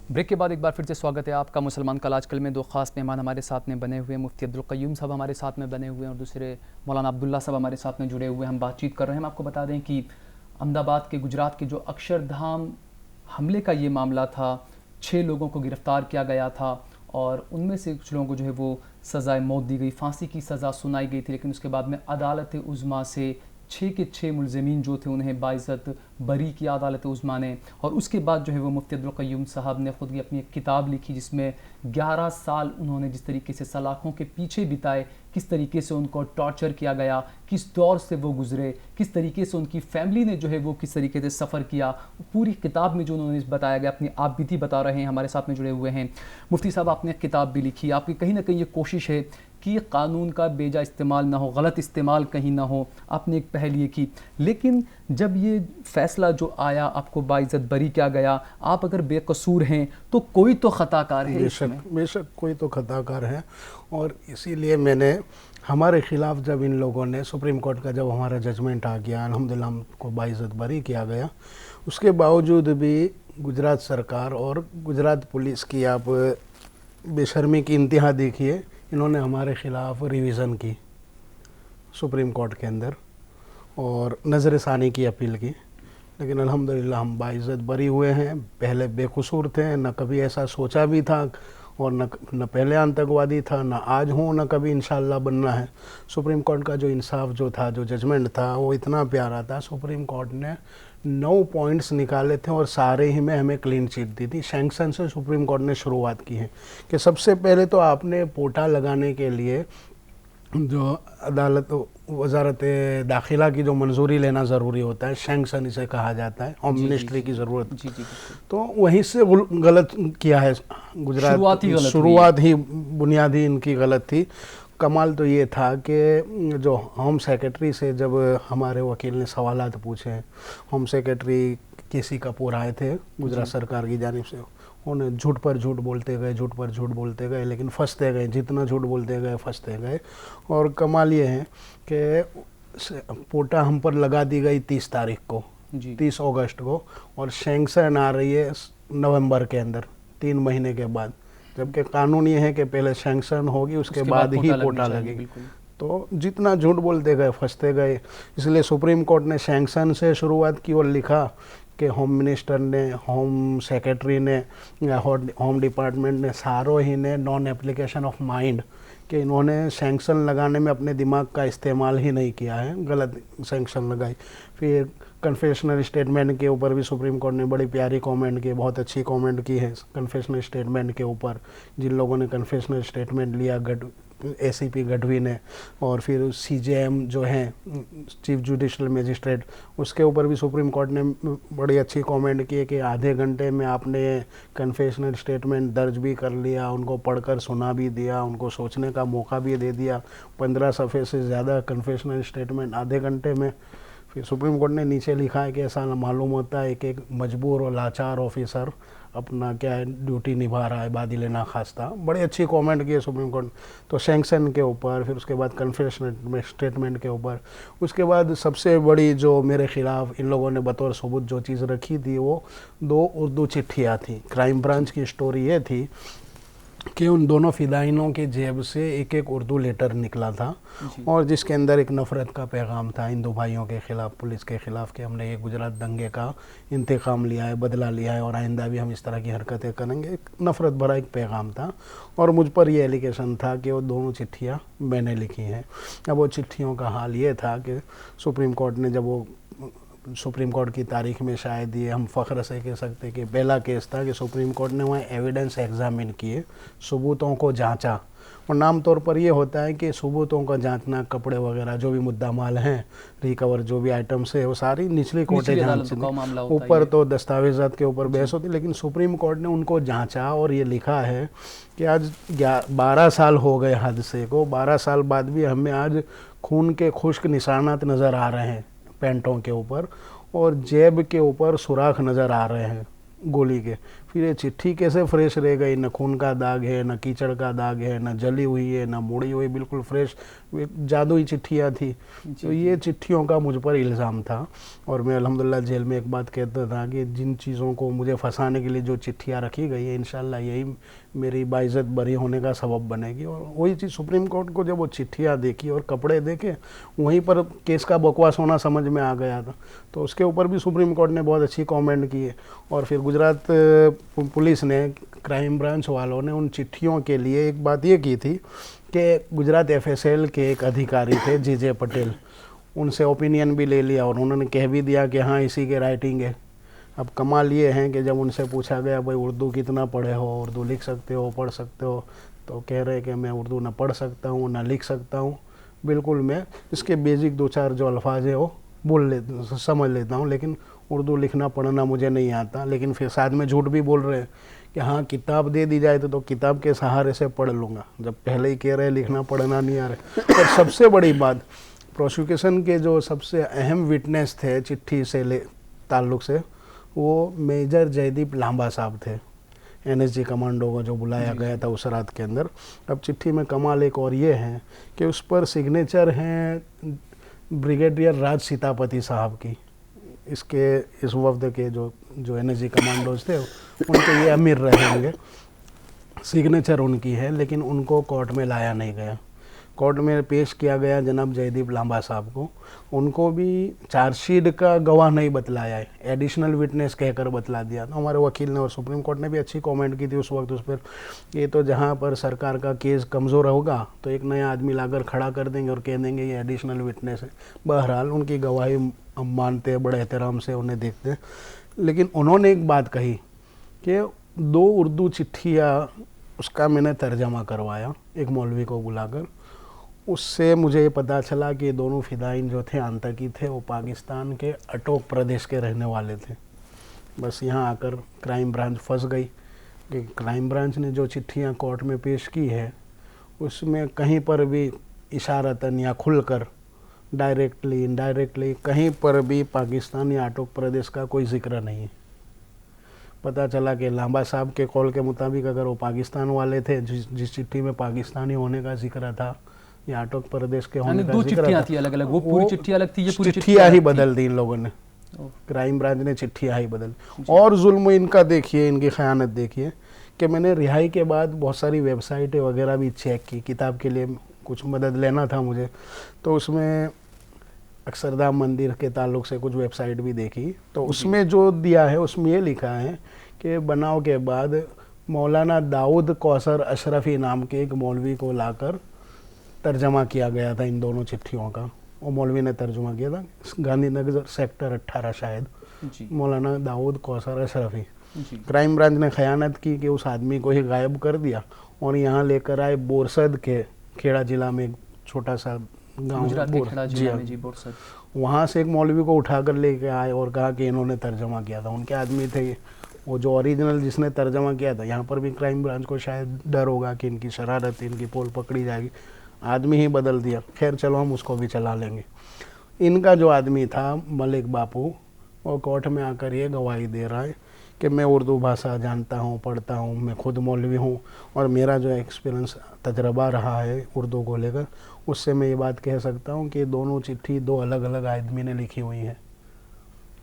Break के बाद एक बार फिर से स्वागत है आपका मुसलमान कल आजकल में। दो खास मेहमान हमारे साथ में बने हुए हैं, मुफ्ती अब्दुल क़य्यूम साहब हमारे साथ में बने हुए हैं और दूसरे मौलाना अब्दुल्ला साहब हमारे साथ में जुड़े हुए हैं। हम बातचीत कर रहे हैं। हम आपको बता दें कि अहमदाबाद के गुजरात के जो अक्षरधाम हमले का ये मामला था, 6 लोगों को गिरफ़्तार किया गया था और उनमें से कुछ लोगों को जो है वो सज़ाए मौत दी गई, फांसी की सज़ा सुनाई गई थी। लेकिन उसके बाद में अदालत उज़्मा से 6 के 6 मुलज़िमीन जो थे उन्हें बाइज़्ज़त बरी किया अदालत उज़्मा ने। और उसके बाद जो है वो मुफ्ती अब्दुल क़य्यूम साहब ने ख़ुद की अपनी एक किताब लिखी जिसमें 11 साल उन्होंने जिस तरीके से सलाखों के पीछे बिताए, किस तरीके से उनको टॉर्चर किया गया, किस दौर से वो गुज़रे, किस तरीके से उनकी फ़ैमिली ने जो है वो किस तरीके से सफ़र किया, पूरी किताब में जो उन्होंने बताया गया। अपनी आप बीती बता रहे हैं, हमारे साथ में जुड़े हुए हैं। मुफ्ती साहब, आपने एक किताब भी लिखी, आपकी कहीं ना कहीं ये कोशिश है कि कानून का बेजा इस्तेमाल ना हो, गलत इस्तेमाल कहीं ना हो। आपने एक पहल ये की, लेकिन जब ये फ़ैसला जो आया, आपको बाइज़्ज़त बरी किया गया, आप अगर बेकसूर हैं तो कोई तो ख़ताकार है। बेशक बेशक कोई तो ख़ताकार है। और इसीलिए मैंने हमारे ख़िलाफ़ जब इन लोगों ने सुप्रीम कोर्ट का जब हमारा जजमेंट आ गया, अल्हम्दुलिल्लाह हमको बाइज़्ज़त बरी किया गया, उसके बावजूद भी गुजरात सरकार और गुजरात पुलिस की आप बेशर्मी की इंतहा देखिए। इन्होंने हमारे ख़िलाफ़ रिवीज़न की सुप्रीम कोर्ट के अंदर और नज़र षानी की अपील की, लेकिन अल्हम्दुलिल्लाह हम बाइज़्ज़त बरी हुए हैं। पहले बेकसूर थे, न कभी ऐसा सोचा भी था और न पहले आतंकवादी था, न आज हूँ, न कभी इंशाअल्लाह बनना है। सुप्रीम कोर्ट का जो इंसाफ जो था, जो जजमेंट था, वो इतना प्यारा था। सुप्रीम कोर्ट ने 9 पॉइंट्स निकाले थे और सारे ही में हमें क्लीन चिट दी थी। सैंक्शन से सुप्रीम कोर्ट ने शुरुआत की है कि सबसे पहले तो आपने पोटा लगाने के लिए जो अदालत वजारत दाखिला की जो मंजूरी लेना ज़रूरी होता है, सैंक्शन इसे कहा जाता है, होम मिनिस्ट्री की ज़रूरत। तो वहीं से गलत किया है गुजरात, शुरुआत ही बुनियादी इनकी गलत थी। कमाल तो ये था कि जो होम सेक्रेटरी से जब हमारे वकील ने सवालात पूछे, होम सेक्रेटरी केसी कपूर आए थे गुजरात सरकार की जानिब से, उन्हें झूठ पर झूठ बोलते गए, झूठ पर झूठ बोलते गए, लेकिन फंसते गए, जितना झूठ बोलते गए फंसते गए। और कमाल ये है कि पोटा हम पर लगा दी गई 30 तारीख को, 30 अगस्त को, और सैंक्शन आ रही है नवंबर के अंदर, 3 महीने के बाद, जबकि कानून ये है कि पहले सैंक्शन होगी, उसके बाद ही पोटा लगेगी। तो जितना झूठ बोलते गए फंसते गए। इसलिए सुप्रीम कोर्ट ने सैंक्शन से शुरुआत की और लिखा कि होम मिनिस्टर ने, होम सेक्रेटरी ने, होम डिपार्टमेंट ने, सारों ही ने नॉन एप्लीकेशन ऑफ माइंड, कि इन्होंने सैंक्शन लगाने में अपने दिमाग का इस्तेमाल ही नहीं किया है, गलत सैंक्शन लगाई। फिर कन्फेशनल स्टेटमेंट के ऊपर भी सुप्रीम कोर्ट ने बड़ी प्यारी कमेंट की, बहुत अच्छी कमेंट की है कन्फेशनल स्टेटमेंट के ऊपर। जिन लोगों ने कन्फेशनल स्टेटमेंट लिया, एसीपी गढ़वी ने, और फिर सीजेएम जो हैं चीफ जुडिशल मजिस्ट्रेट, उसके ऊपर भी सुप्रीम कोर्ट ने बड़ी अच्छी कमेंट की है कि आधे घंटे में आपने कन्फेशनल स्टेटमेंट दर्ज भी कर लिया, उनको पढ़कर सुना भी दिया, उनको सोचने का मौका भी दे दिया। 15 सफ़े से ज़्यादा कन्फेशनल स्टेटमेंट आधे घंटे में। फिर सुप्रीम कोर्ट ने नीचे लिखा है कि ऐसा मालूम होता है कि एक मजबूर और लाचार ऑफिसर अपना क्या है ड्यूटी निभा रहा है, बादिल नाखास्ता। बड़ी अच्छी कमेंट की है सुप्रीम कोर्ट। तो सैंक्शन के ऊपर, फिर उसके बाद कन्फेशनल स्टेटमेंट के ऊपर, उसके बाद सबसे बड़ी जो मेरे ख़िलाफ़ इन लोगों ने बतौर सबूत जो चीज़ रखी थी, वो 2 उर्दू चिट्ठियाँ थी। क्राइम ब्रांच की स्टोरी ये थी कि उन दोनों फ़िदाइनों के जेब से एक एक उर्दू लेटर निकला था और जिसके अंदर एक नफ़रत का पैगाम था हिंदू भाइयों के ख़िलाफ़, पुलिस के ख़िलाफ़, कि हमने ये गुजरात दंगे का इंतकाम लिया है, बदला लिया है और आइंदा भी हम इस तरह की हरकतें करेंगे। एक नफ़रत भरा एक पैगाम था और मुझ पर ये एलिगेशन था कि वो दोनों चिट्ठियाँ मैंने लिखी हैं। अब वो चिट्ठियों का हाल ये था कि सुप्रीम कोर्ट ने जब वो सुप्रीम कोर्ट की तारीख में शायद ये हम फ़ख्र से कह सकते कि पहला केस था कि सुप्रीम कोर्ट ने वहाँ एविडेंस एग्जामिन किए, सबूतों को जांचा। और नाम तौर पर ये होता है कि सबूतों का जांचना, कपड़े वगैरह जो भी मुद्दा माल हैं, रिकवर जो भी आइटम्स है, वो सारी निचली कोर्टें जांचती, ऊपर तो दस्तावेज़ात के ऊपर बहस होती। लेकिन सुप्रीम कोर्ट ने उनको जांचा और ये लिखा है कि आज 12 साल हो गए हादसे को, 12 साल बाद भी हमें आज खून के खुश्क निशानात नज़र आ रहे हैं पैंटों के ऊपर और जेब के ऊपर सुराख नज़र आ रहे हैं गोली के। फिर ये चिट्ठी कैसे फ्रेश रह गई, न खून का दाग है, न कीचड़ का दाग है, न जली हुई है, न मुड़ी हुई, बिल्कुल फ्रेश जादुई चिट्ठियाँ थी। तो ये चिट्ठियों का मुझ पर इल्ज़ाम था और मैं अल्हम्दुलिल्लाह जेल में एक बात कहता था कि जिन चीज़ों को मुझे फंसाने के लिए जो चिट्ठियाँ रखी गई है, इंशाल्लाह यही मेरी बाइज़्ज़त बरी होने का सबब बनेगी। और वही चीज़ सुप्रीम कोर्ट को जब वो चिट्ठियाँ देखी और कपड़े देखे, वहीं पर केस का बकवास होना समझ में आ गया था। तो उसके ऊपर भी सुप्रीम कोर्ट ने बहुत अच्छी कमेंट की है। और फिर गुजरात पुलिस ने, क्राइम ब्रांच वालों ने उन चिट्ठियों के लिए एक बात ये की थी कि गुजरात एफएसएल के एक अधिकारी थे जीजे पटेल, उनसे ओपिनियन भी ले लिया और उन्होंने कह भी दिया कि हाँ इसी के राइटिंग है। अब कमाल ये है कि जब उनसे पूछा गया भाई उर्दू कितना पढ़े हो, उर्दू लिख सकते हो, पढ़ सकते हो, तो कह रहे कि मैं उर्दू ना पढ़ सकता हूँ ना लिख सकता हूँ, बिल्कुल मैं इसके बेसिक 2-4 जो अल्फाज है वो समझ लेता हूँ, लेकिन उर्दू लिखना पढ़ना मुझे नहीं आता। लेकिन फिर साथ में झूठ भी बोल रहे हैं कि हाँ किताब दे दी जाए तो किताब के सहारे से पढ़ लूँगा, जब पहले ही कह रहे लिखना पढ़ना नहीं आ रहा। और सबसे बड़ी बात, प्रोसिक्यूशन के जो सबसे अहम विटनेस थे चिट्ठी से ताल्लुक़ से, वो मेजर जयदीप लांबा साहब थे, एनएसजी कमांडो को जो बुलाया गया था उस रात के अंदर। अब चिट्ठी में कमाल एक और ये है कि उस पर सिग्नेचर हैं ब्रिगेडियर राज सीतापति साहब की, इस वफ्द के जो एनएसजी कमांडोज थे उनके ये अमीर रहे होंगे, सिग्नेचर उनकी है, लेकिन उनको कोर्ट में लाया नहीं गया। कोर्ट में पेश किया गया जनाब जयदीप लांबा साहब को, उनको भी चार्जशीट का गवाह नहीं बतलाया है, एडिशनल विटनेस कहकर बतला दिया। तो हमारे वकील ने और सुप्रीम कोर्ट ने भी अच्छी कमेंट की थी उस वक्त उस पर, ये तो जहाँ पर सरकार का केस कमज़ोर होगा तो एक नया आदमी लाकर खड़ा कर देंगे और कह देंगे ये एडिशनल विटनेस है। बहरहाल उनकी गवाही हम मानते हैं, बड़े एहतराम से उन्हें देखते हैं। लेकिन उन्होंने एक बात कही कि 2 उर्दू चिट्ठियाँ, उसका मैंने तर्जमा करवाया एक मौलवी को बुलाकर, उससे मुझे पता चला कि दोनों फ़िदाइन जो थे आतंकी थे, वो पाकिस्तान के अटोक प्रदेश के रहने वाले थे। बस यहाँ आकर क्राइम ब्रांच फंस गई कि क्राइम ब्रांच ने जो चिट्ठियाँ कोर्ट में पेश की है उसमें कहीं पर भी इशारतन या खुलकर, डायरेक्टली इनडायरेक्टली कहीं पर भी पाकिस्तान या अटोक प्रदेश का कोई जिक्र नहीं है। पता चला कि लांबा साहब के कॉल के मुताबिक अगर वो पाकिस्तान वाले थे, जिस चिट्ठी में पाकिस्तानी होने का जिक्र था या अटोक प्रदेश के होने का 2 जिक्र चिट्ठियां था, थी अलग अलग, वो पूरी चिट्ठी अलग थी, ये पूरी चिट्ठियाँ ही बदल दी इन लोगों ने, क्राइम ब्रांच ने चिट्ठियाँ ही बदल। और जुल्म इनका देखिए, इनकी ख़यानत देखिए कि मैंने रिहाई के बाद बहुत सारी वेबसाइटें वगैरह भी चेक की, किताब के लिए कुछ मदद लेना था मुझे, तो उसमें अक्षरधाम मंदिर के ताल्लुक़ से कुछ वेबसाइट भी देखी। तो उसमें जो दिया है उसमें ये लिखा है कि बनाव के बाद मौलाना दाऊद कौसर अशरफी नाम के एक मौलवी को लाकर तर्जमा किया गया था इन दोनों चिट्ठियों का। वो मौलवी ने तर्जुमा किया था, गांधीनगर सेक्टर 18 शायद, मौलाना दाऊद कौसर अशरफी। क्राइम ब्रांच ने खयानत की कि उस आदमी को ही गायब कर दिया और यहाँ लेकर आए बोरसद के, खेड़ा जिला में एक छोटा सा गाँव, बोरसद, वहाँ से एक मौलवी को उठाकर लेके आए और कहा कि इन्होंने तर्जमा किया था। उनके आदमी थे ये, वो जो ओरिजिनल जिसने तर्जमा किया था। यहाँ पर भी क्राइम ब्रांच को शायद डर होगा कि इनकी शरारत, इनकी पोल पकड़ी जाएगी, आदमी ही बदल दिया। खैर चलो हम उसको भी चला लेंगे। इनका जो आदमी था मलिक बापू, वो कोर्ट में आकर ये गवाही दे रहा है कि मैं उर्दू भाषा जानता हूँ, पढ़ता हूँ, मैं खुद मौलवी हूँ और मेरा जो एक्सपीरियंस, तजर्बा रहा है उर्दू को लेकर, उससे मैं ये बात कह सकता हूँ कि दोनों चिट्ठी 2 अलग अलग आदमी ने लिखी हुई है।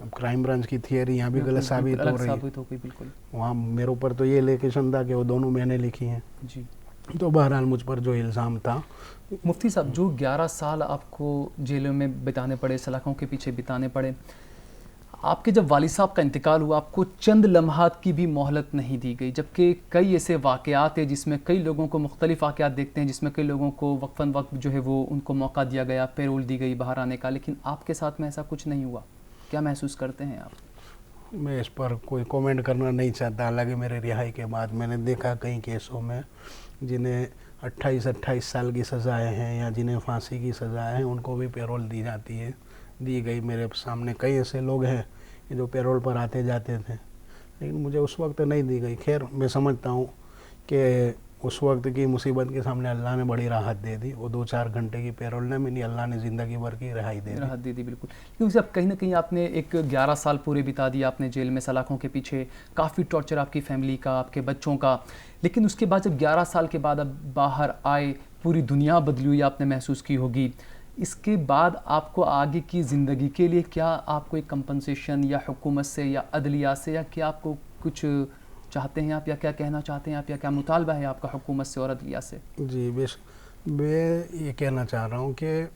अब क्राइम ब्रांच की थियरी यहाँ भी गलत साबित हो रही है। वहाँ मेरे ऊपर तो ये एलिगेशन था कि वो दोनों मैंने लिखी हैं जी। तो बहरहाल मुझ पर जो इल्ज़ाम था। मुफ्ती साहब, जो 11 साल आपको जेलों में बिताने पड़े, सलाखों के पीछे बिताने पड़े, आपके जब वालिद साहब का इंतकाल हुआ आपको चंद लम्हात की भी मोहलत नहीं दी गई, जबकि कई ऐसे वाक़यात हैं जिसमें कई लोगों को मुख्तलिफ वाक़यात देखते हैं, जिसमें कई लोगों को वक्फन वक्त जो है वो उनको मौका दिया गया, पैरोल दी गई बाहर आने का, लेकिन आपके साथ में ऐसा कुछ नहीं हुआ। क्या महसूस करते हैं आप? मैं इस पर कोई कमेंट करना नहीं चाहता। हालांकि मेरे रिहाई के बाद मैंने देखा कई केसों में जिन्हें 28 साल की सज़ाएँ हैं या जिन्हें फांसी की सज़ाएँ हैं, उनको भी पैरोल दी जाती है, दी गई। मेरे सामने कई ऐसे लोग हैं कि जो पैरोल पर आते जाते थे, लेकिन मुझे उस वक्त नहीं दी गई। खैर मैं समझता हूँ कि उस वक्त की मुसीबत के सामने अल्लाह ने बड़ी राहत दे दी। वो 2-4 घंटे की पेरोल ने मिली, अल्लाह ने ज़िंदगी भर की रिहाई दे दी। राहत दे दी, बिल्कुल। क्योंकि अब कहीं ना कहीं आपने एक 11 साल पूरे बिता दिया आपने जेल में सलाखों के पीछे, काफ़ी टॉर्चर आपकी फैमिली का, आपके बच्चों का, लेकिन उसके बाद जब 11 साल के बाद अब बाहर आए, पूरी दुनिया बदली हुई आपने महसूस की होगी। इसके बाद आपको आगे की ज़िंदगी के लिए क्या आपको एक कंपनसेशन या हुकूमत से या अदलिया से या क्या आपको कुछ चाहते हैं आप, या क्या कहना चाहते हैं आप, या क्या मुतालबा है आपका हुकूमत से और अदलिया से? जी बेशक, मैं ये कहना चाह रहा हूँ कि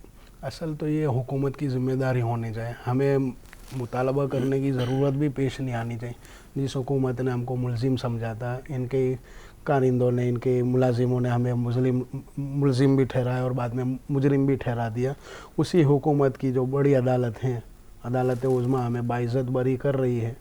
असल तो ये हुकूमत की ज़िम्मेदारी होनी चाहिए। हमें मुतालबा करने की ज़रूरत भी पेश नहीं आनी चाहिए। जिस हुकूमत ने हमको मुलजिम समझा था, इनके कारिंदों ने, इनके मुलाजिमों ने हमें मुलजिम भी ठहराया और बाद में मुजरिम भी ठहरा दिया। उसी हुकूमत की जो बड़ी अदालत हैं, अदालत उज़्मा हमें बाइज़्ज़त बरी कर रही है।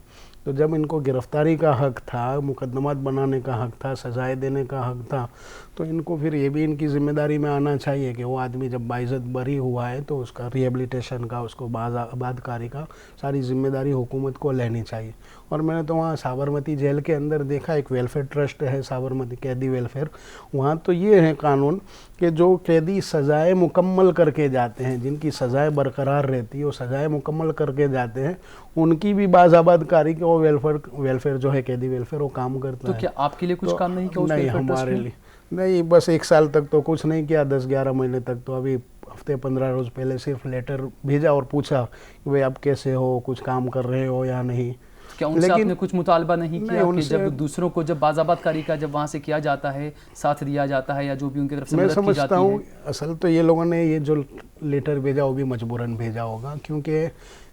तो जब इनको गिरफ़्तारी का हक़ था, मुकदमात बनाने का हक़ था, सज़ाएँ देने का हक़ था, तो इनको फिर ये भी इनकी ज़िम्मेदारी में आना चाहिए कि वो आदमी जब बाइज़्ज़त बरी हुआ है तो उसका रिहेबिलिटेशन का, उसको आबादकारी का सारी ज़िम्मेदारी हुकूमत को लेनी चाहिए। और मैंने तो वहाँ साबरमती जेल के अंदर देखा, एक वेलफेयर ट्रस्ट है साबरमती कैदी वेलफेयर। वहाँ तो ये है कानून कि जो कैदी सज़ाएँ मुकम्मल करके जाते हैं, जिनकी सज़ाएँ बरकरार रहती है, वो सज़ाएँ मुकम्मल करके जाते हैं, उनकी भी बाज़ाबादकारी के वो वेलफेयर जो है कैदी वेलफेयर वो काम करता है। तो क्या आपके लिए कुछ तो काम नहीं किया उस नहीं, वेलफेयर ट्रस्ट हमारे ने? लिए नहीं, बस 1 साल तक तो कुछ नहीं किया, 10-11 महीने तक तो अभी हफ्ते 15 रोज़ पहले सिर्फ लेटर भेजा और पूछा कि भाई आप कैसे हो, कुछ काम कर रहे हो या नहीं। क्या उनसे आपने कुछ मुतालबा नहीं किया कि जब दूसरों को, जब बाज़ाबादकारी का जब वहाँ से किया जाता है, साथ दिया जाता है या जो भी उनकी तरफ से मैं मदद की समझता जाती हूँ है? असल तो ये लोगों ने ये जो लेटर भेजा वो भी मजबूरन भेजा होगा, क्योंकि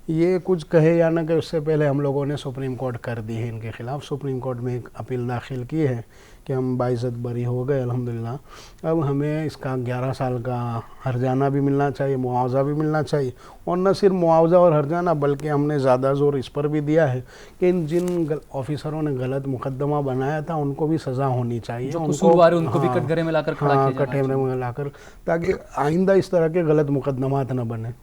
ये कुछ कहे या ना कहे उससे पहले हम लोगों ने सुप्रीम कोर्ट कर दी है इनके ख़िलाफ़। सुप्रीम कोर्ट में एक अपील दाखिल की है कि हम बाइज़्ज़त बरी हो गए अल्हम्दुलिल्लाह। अब हमें इसका 11 साल का हर्जाना भी मिलना चाहिए, मुआवज़ा भी मिलना चाहिए, और न सिर्फ मुआवज़ा और हर्जाना बल्कि हमने ज़्यादा ज़ोर इस पर भी दिया है कि जिन ऑफिसरों ने गलत मुकदमा बनाया था उनको भी सज़ा होनी चाहिए। जो कसूरवार है उनको भी कटघरे में लाकर खड़ा किया जाना कटघरे में लाकर, ताकि आइंदा इस तरह के गलत मुकदमात न बने।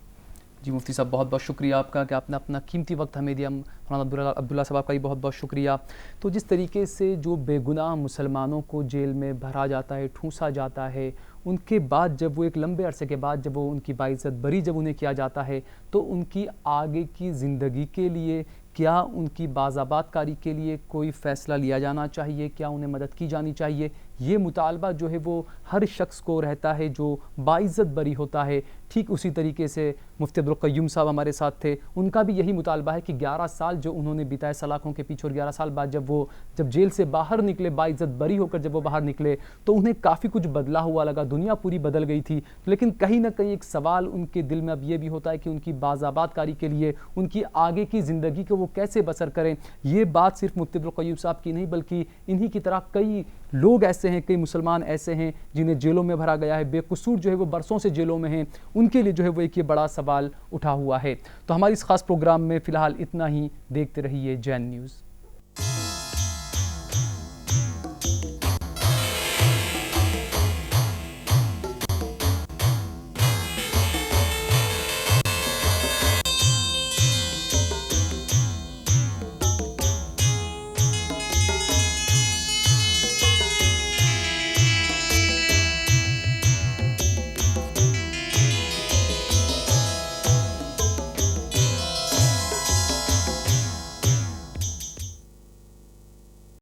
जी मुफ्ती साहब, बहुत बहुत शुक्रिया आपका कि आपने अपना कीमती वक्त हमें दिया। मौलाना अब्दुल्ला साहब का भी बहुत बहुत शुक्रिया। तो जिस तरीके से जो बेगुनाह मुसलमानों को जेल में भरा जाता है, ठूंसा जाता है, उनके बाद जब वो एक लंबे अरसे के बाद जब वो उनकी बाइज़्ज़त बरी जब उन्हें किया जाता है, तो उनकी आगे की ज़िंदगी के लिए क्या उनकी बाज़ाबादकारी के लिए कोई फ़ैसला लिया जाना चाहिए, क्या उन्हें मदद की जानी चाहिए, ये मुतालबा जो है वो हर शख्स को रहता है जो बाइज़्ज़त बरी होता है। ठीक उसी तरीके से मुफ्ती अब्दुल क़य्यूम साहब हमारे साथ थे, उनका भी यही मुतालबा है कि 11 साल जो उन्होंने बिताए सलाखों के पीछे, और 11 साल बाद जब जेल से बाहर निकले, बाइज़्ज़त बरी होकर जब वो बाहर निकले, तो उन्हें काफ़ी कुछ बदला हुआ लगा, दुनिया पूरी बदल गई थी। लेकिन कहीं ना कहीं एक सवाल उनके दिल में अब ये भी होता है कि उनकी बाज़ाबादकारी के लिए, उनकी आगे की ज़िंदगी को वो कैसे बसर करें। ये बात सिर्फ मुफ्ती अब्दुल क़य्यूम साहब की नहीं, बल्कि इन्हीं की तरह कई लोग ऐसे हैं, कई मुसलमान ऐसे हैं जिन्हें जेलों में भरा गया है, बेकसूर जो है वो बरसों से जेलों में हैं, उनके लिए जो है वो एक ये बड़ा सवाल उठा हुआ है। तो हमारी इस खास प्रोग्राम में फ़िलहाल इतना ही। देखते रहिए जैन न्यूज़।